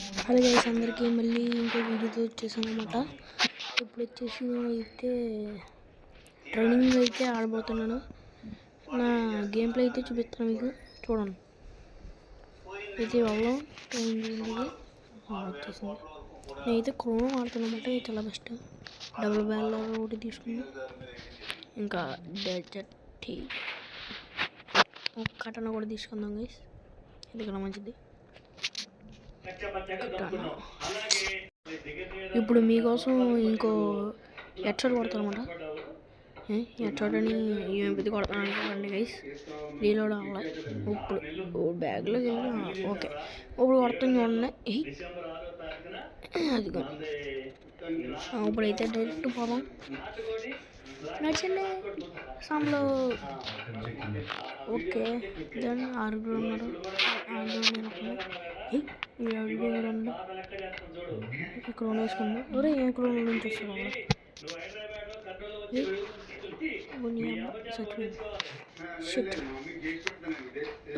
Hello guys, అందరికీ మళ్ళీ ఇంకో వీడియోతో వచ్చేసాను అన్నమాట. ఇప్పుడు వచ్చేసి అయితే ట్రైనింగ్ అయితే ఆడబోతున్నాను. నా గేమ్ ప్లే అయితే చూపిస్తాను మీకు, చూడండి. అయితే వాళ్ళం ట్రైనింగ్ వచ్చేసింది. నేనైతే క్రోనో ఆడుతున్నమాట, చాలా బెస్ట్. డబుల్ బ్యాల్ ఒకటి తీసుకుని ఇంకా డెజర్ట్ టీ కటన కూడా తీసుకుందాం గైస్, ఎందుకన్నా మంచిది. ఇప్పుడు మీకోసం ఇంకో హెడ్షాట్ కొడతానమాట. హెడ్షాట్ అని ఏమి కొడతాను అనుకోండి గైస్, రీలోడ్ అవ్వాలి. ఇప్పుడు బ్యాగ్లోకి వెళ్ళి ఓకే, ఇప్పుడు కొడుతుంది చూడండి. అదిగో ఇప్పుడైతే డైరెక్ట్ పోదాం. నచ్చండి సాంలో. ఓకే, దెన్ ఆరుగురు ఉన్నారు. క్రోన్ వేసుకుందాం. ఒరే ఏ క్రోన్ నుంచి వస్తున్నాను.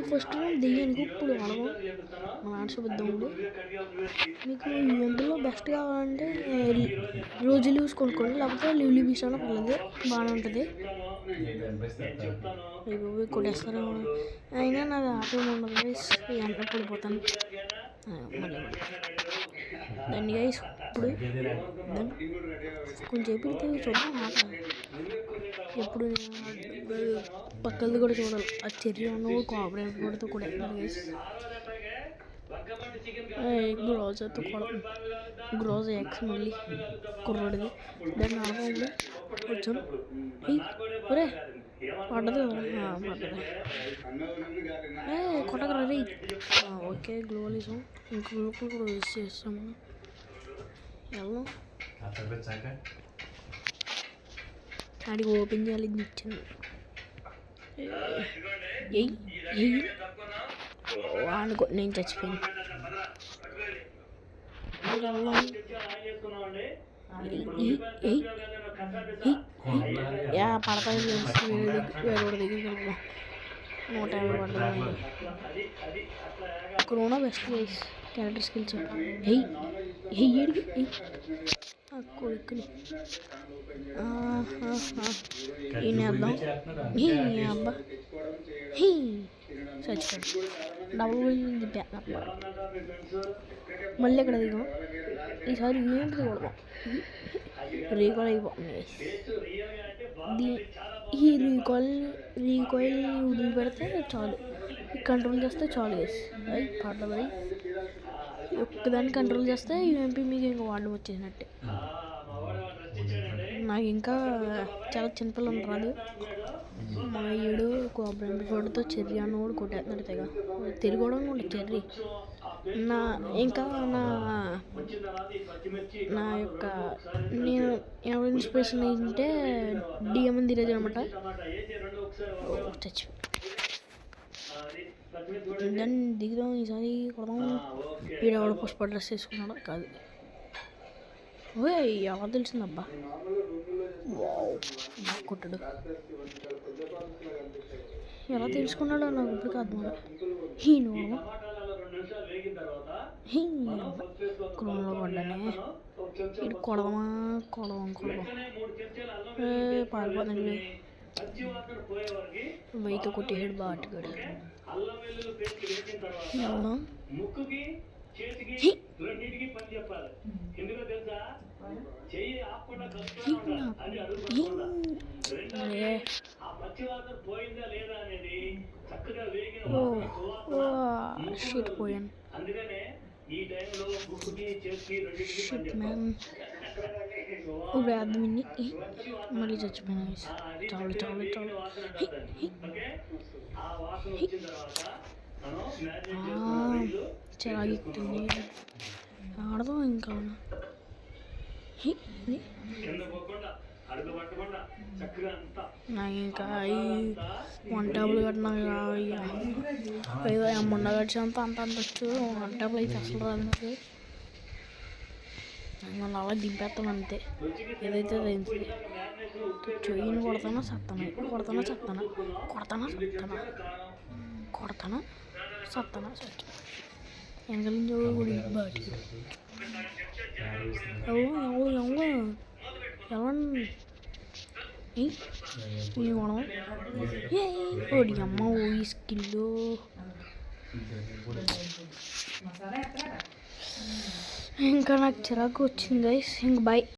ఫస్ట్ దెయ్యానికి ఇప్పుడు అడగం మన ఆడపిద్దాము. మీకు ఇందులో బెస్ట్ కావాలంటే రోజు లీవ్స్ కొనుక్కోండి, లేకపోతే లివ్లీ బీస్ అన్న పర్లేదు, బాగానే ఉంటుంది. కొట్టేస్తారు. అయినా నాకు ఆటలు ఉండదు, ఎంత పడిపోతాను. దాన్ని గైస్ ఇప్పుడు కొంచెం ఎప్పుడు చూద్దాం ఆట. ఎప్పుడు పక్కలది కూడా చూడాలి. ఆ చెర్రీ ఉన్న కోఆపరేట్ కూడా కూడా గైస్. గ్రోజర్తో గ్రోజ్ ఎక్స్ మళ్ళీ కుర్రాడిది. దాన్ని ఆడకుండా వచ్చాను. ఒరే పడ్డది పడ్డది, కొట్టగలరా రీ. ఓకే, గ్లోవలీసాం. ఇంకో గ్రూపులు కూడా యూజ్ చేస్తాము. వెళ్దాం. ఆడికి ఓపెన్ చేయాలి, ఇచ్చాను. అనుకో నేను చచ్చిపోయాను. పడతాయి వేరే కూడా దగ్గర 150 పడుతుంది. క్రోనో బెస్ట్ గైస్, క్యారెక్టర్ స్కిల్స్. కొడుకుని ఈయనేద్దాం. అబ్బా చచ్చిపోయాడు. డబుల్ మళ్ళీ ఎక్కడ దిగాం. ఈసారి ఏంటిది కొడదాం. రీకాల్ అయిపోతుంది. ఈ రీకాయిల్ వదిలి పెడితే చాలు, కంట్రోల్ చేస్తే చాలు గైస్. పడ్డది ఒక్కదాన్ని కంట్రోల్ చేస్తే యూఎంపీ మీకు ఇంకా వాడడం వచ్చేసినట్టే. నాకు ఇంకా చాలా చిన్నపిల్లలు రాదు. మా ఏడు కోఆపరేటివ్ ఫోటోతో చెర్రీ అన్న కూడా కొట్టేస్తున్నాడు తెగ. తెలుగు కూడా ఉంటుంది చెర్రీ. ఇంకా నా యొక్క నేను ఎవరి ఇన్స్పిరేషన్ ఏంటంటే డిఎంఎన్ ధీరజ్ అనమాట. చచ్చిపో దాన్ని దిగుదాం. ఈసారి కొడదాం. వీడెవడ పుష్ప డ్రెస్ వేసుకున్నాడో కాదు. ఎలా తెలిసిందబ్బా. కొట్టాడు, ఎలా తెలుసుకున్నాడో నాకు ఇప్పుడు కాదు. క్రోన్లో పడ్డానే. ఇది కొడదామా కొడదాం పారిపోతుంది. వెయ్యితో కొట్టేసాడు బాటుగాడు. షిట్ పోయాను. ఇప్పుడు అర్థమైంది. మళ్ళీ చచ్చిపోయినా. చాలు చాలు చాలు. చిరాగిస్తుంది. ఆడదాం ఇంకా. నాకు ఇంకా ఈ వంటలు కట్టినా ఏదో అమ్మండ గడిచేంత అంత వచ్చు. వంటలు అయితే అసలు రాదు నాకు. నన్ను అలా దింపేస్తాను అంతే. ఏదైతే అదైంది. చెయ్యిని కొడతానా సత్తాను, కొడతానా సత్తానా, కొడతానా సత్తానా, కొడతానా సత్తానా సత్తా. వెనకాల నుంచి కూడా బాటి మనం ఓడి అమ్మ ఈ స్కిల్ ఇంకా నాకు చిరాకు వచ్చింది గైస్. ఇంక బాయ్.